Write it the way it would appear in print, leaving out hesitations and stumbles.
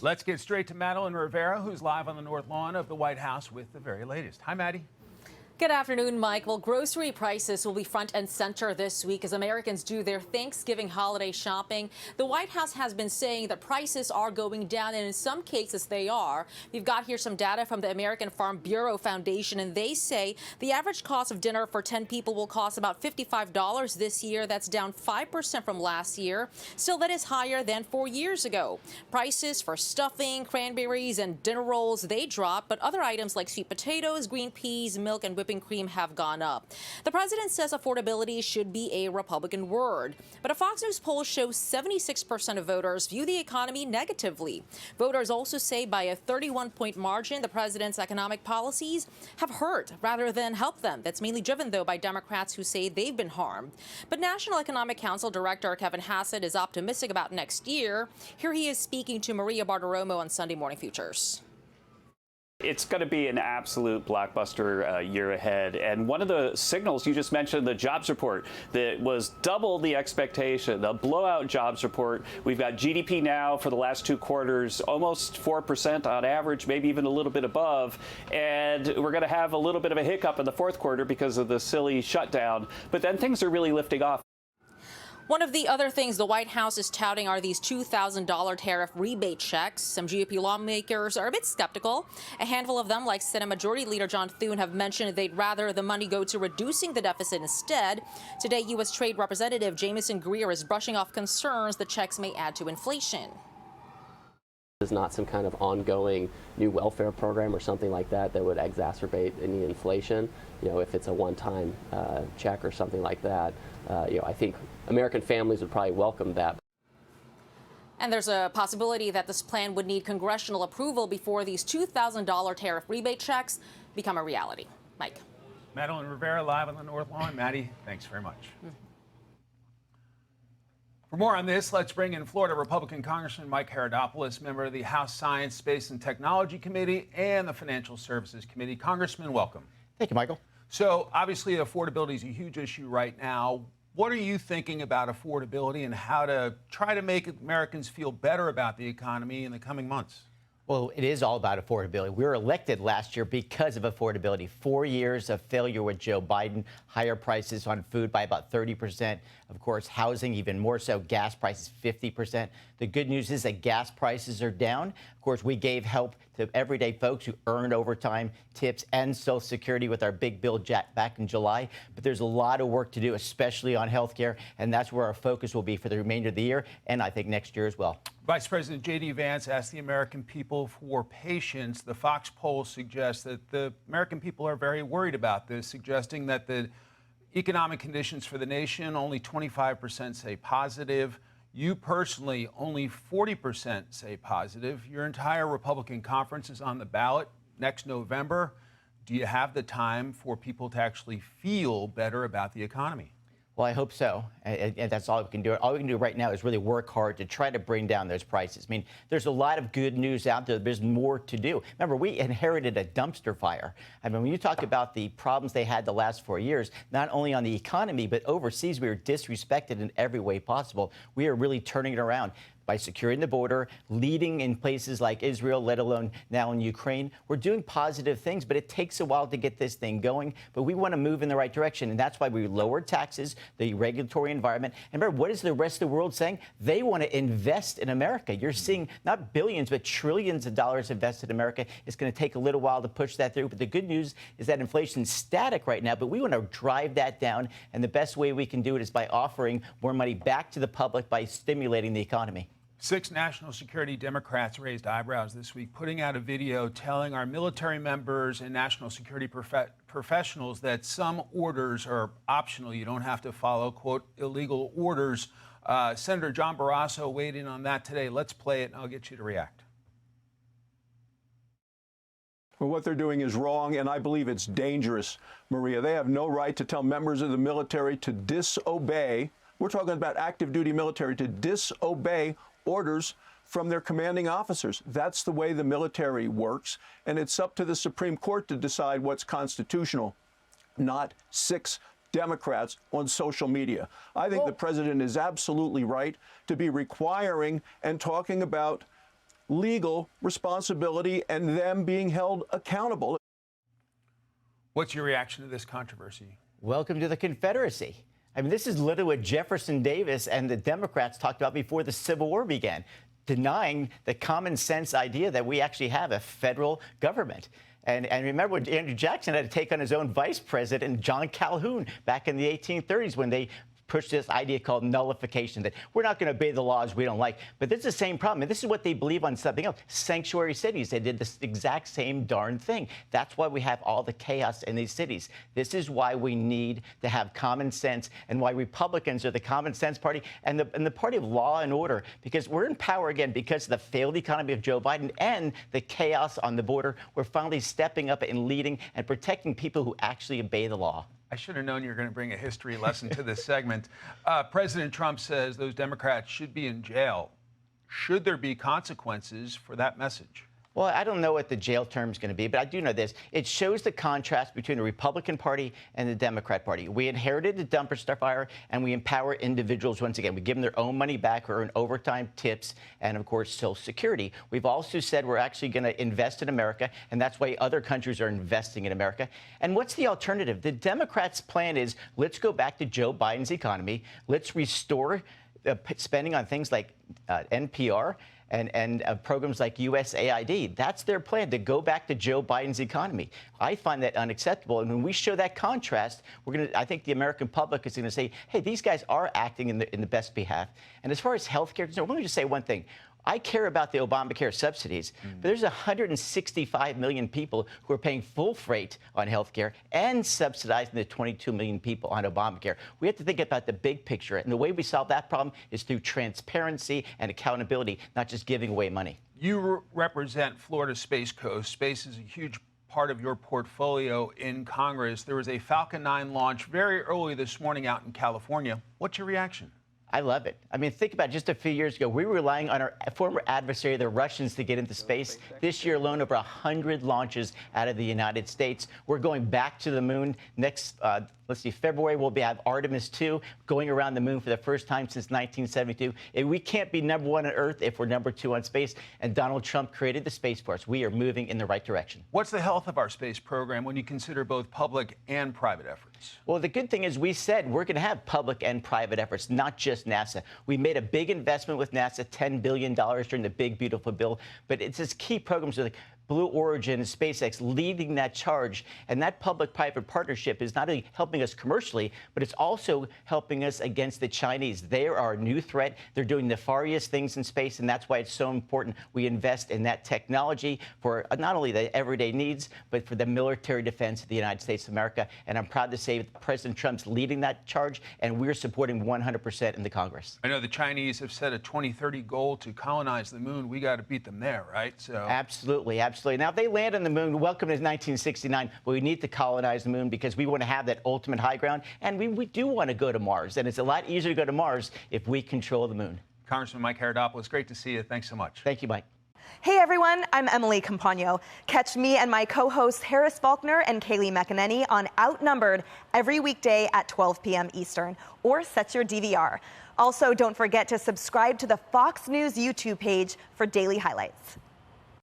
Let's get straight to Madeline Rivera, who's live on the North Lawn of the White House with the very latest. Hi, Maddie. Good afternoon, Mike. Well, grocery prices will be front and center this week as Americans do their Thanksgiving holiday shopping. The White House has been saying that prices are going down, and in some cases they are. We've got here some data from the American Farm Bureau Foundation, and they say the average cost of dinner for 10 people will cost about $55 this year. That's down 5% from last year. Still, that is higher than 4 years ago. Prices for stuffing, cranberries, and dinner rolls, they dropped, but other items like sweet potatoes, green peas, milk, and whipping cream have gone up. The president says affordability should be a Republican word, but a Fox News poll shows 76% of voters view the economy negatively. Voters also say by a 31-point margin the president's economic policies have hurt rather than helped them. That's mainly driven, though, by Democrats who say they've been harmed. But National Economic Council Director Kevin Hassett is optimistic about next year. Here he is speaking to Maria Bartiromo on Sunday Morning Futures. It's going to be an absolute blockbuster year ahead. And one of the signals you just mentioned, the jobs report, that was double the expectation, the blowout jobs report. We've got GDP now for the last 2 quarters, almost 4% on average, maybe even a little bit above. And we're going to have a little bit of a hiccup in the 4th quarter because of the silly shutdown. But then things are really lifting off. One of the other things the White House is touting are these $2,000 tariff rebate checks. Some GOP lawmakers are a bit skeptical. A handful of them, like Senate Majority Leader John Thune, have mentioned they'd rather the money go to reducing the deficit instead. Today, U.S. Trade Representative Jamieson Greer is brushing off concerns the checks may add to inflation. Is not some kind of ongoing new welfare program or something like that that would exacerbate any inflation. If it's a one-time check or something like that, I think American families would probably welcome that. And there's a possibility that this plan would need congressional approval before these $2,000 tariff rebate checks become a reality. Mike. Madeline Rivera live on the North Lawn. Maddie, thanks very much. For more on this, let's bring in Florida Republican Congressman Mike Herodopoulos, member of the House Science, Space, and Technology Committee and the Financial Services Committee. Congressman, welcome. Thank you, Michael. So obviously affordability is a huge issue right now. What are you thinking about affordability and how to try to make Americans feel better about the economy in the coming months? Well, it is all about affordability. We were elected last year because of affordability. 4 years of failure with Joe Biden, higher prices on food by about 30%. Of course, housing even more so, gas prices 50%. The good news is that gas prices are down. Of course, we gave help to everyday folks who earned overtime, tips, and Social Security with our big bill back in July. But there's a lot of work to do, especially on health care, and that's where our focus will be for the remainder of the year, and I think next year as well. Vice President J.D. Vance asked the American people for patience. The Fox poll suggests that the American people are very worried about this, suggesting that the economic conditions for the nation, only 25% say positive. You personally, only 40% say positive. Your entire Republican conference is on the ballot next November. Do you have the time for people to actually feel better about the economy? Well, I hope so. And that's all we can do. All we can do right now is really work hard to try to bring down those prices. I mean, there's a lot of good news out there. There's more to do. Remember, we inherited a dumpster fire. I mean, when you talk about the problems they had the last 4 years, not only on the economy, but overseas, we were disrespected in every way possible. We are really turning it around by securing the border, leading in places like Israel, let alone now in Ukraine. We're doing positive things, but it takes a while to get this thing going. But we want to move in the right direction, and that's why we lowered taxes, the regulatory environment. And remember, what is the rest of the world saying? They want to invest in America. You're seeing not billions, but trillions of dollars invested in America. It's going to take a little while to push that through. But the good news is that inflation's static right now, but we want to drive that down. And the best way we can do it is by offering more money back to the public by stimulating the economy. 6 national security Democrats raised eyebrows this week, putting out a video telling our military members and national security professionals that some orders are optional. You don't have to follow, quote, illegal orders. Senator John Barrasso weighed in on that today. Let's play it, and I'll get you to react. Well, what they're doing is wrong, and I believe it's dangerous, Maria. They have no right to tell members of the military to disobey. We're talking about active duty military, to disobey orders from their commanding officers. That's the way the military works, and it's up to the Supreme Court to decide what's constitutional, not 6 Democrats on social media. I think the president is absolutely right to be requiring and talking about legal responsibility and them being held accountable. What's your reaction to this controversy? Welcome to the Confederacy. I mean, this is literally what Jefferson Davis and the Democrats talked about before the Civil War began, denying the common sense idea that we actually have a federal government. And remember when Andrew Jackson had to take on his own vice president, John Calhoun, back in the 1830s when they pushed this idea called nullification, that we're not going to obey the laws we don't like. But this is the same problem. And this is what they believe on something else. Sanctuary cities, they did this exact same darn thing. That's why we have all the chaos in these cities. This is why we need to have common sense and why Republicans are the common sense party and the party of law and order, because we're in power again because of the failed economy of Joe Biden and the chaos on the border. We're finally stepping up and leading and protecting people who actually obey the law. I should have known you were going to bring a history lesson to this segment. President Trump says those Democrats should be in jail. Should there be consequences for that message? Well, I don't know what the jail term is going to be, but I do know this. It shows the contrast between the Republican Party and the Democrat Party. We inherited the dumpster fire, and we empower individuals once again. We give them their own money back, earn overtime tips, and, of course, Social Security. We've also said we're actually going to invest in America, and that's why other countries are investing in America. And what's the alternative? The Democrats' plan is, let's go back to Joe Biden's economy. Let's restore spending on things like NPR and programs like USAID. That's their plan, to go back to Joe Biden's economy. I find that unacceptable. And when we show that contrast, I think the American public is going to say, hey, these guys are acting in the best behalf. And as far as health care, let me just say one thing. I care about the Obamacare subsidies, but there's 165 million people who are paying full freight on health care and subsidizing the 22 million people on Obamacare. We have to think about the big picture, and the way we solve that problem is through transparency and accountability, not just giving away money. You represent Florida Space Coast. Space is a huge part of your portfolio in Congress. There was a Falcon 9 launch very early this morning out in California. What's your reaction? I love it. I mean, think about it. Just a few years ago, we were relying on our former adversary, the Russians, to get into space. This year alone, over 100 launches out of the United States. We're going back to the moon next, let's see, February, we'll have Artemis 2 going around the moon for the first time since 1972. And we can't be number one on Earth if we're number two on space. And Donald Trump created the Space Force. We are moving in the right direction. What's the health of our space program when you consider both public and private efforts? Well, the good thing is we said we're going to have public and private efforts, not just NASA. We made a big investment with NASA, $10 billion during the Big Beautiful Bill. But it's this key programs like Blue Origin and SpaceX leading that charge. And that public-private partnership is not only helping us commercially, but it's also helping us against the Chinese. They are our new threat. They're doing nefarious things in space, and that's why it's so important we invest in that technology for not only the everyday needs, but for the military defense of the United States of America. And I'm proud to say that President Trump's leading that charge, and we're supporting 100% in the Congress. I know the Chinese have set a 2030 goal to colonize the moon. We got to beat them there, right? So Absolutely, absolutely. Now, if they land on the moon, welcome to 1969. But we need to colonize the moon because we want to have that ultimate high ground. And we do want to go to Mars. And it's a lot easier to go to Mars if we control the moon. Congressman Mike Herodopoulos, great to see you. Thanks so much. Thank you, Mike. Hey everyone, I'm Emily Campagno. Catch me and my co-hosts Harris Faulkner and Kaylee McEnany on Outnumbered every weekday at 12 p.m. Eastern, or set your DVR. Also, don't forget to subscribe to the Fox News YouTube page for daily highlights.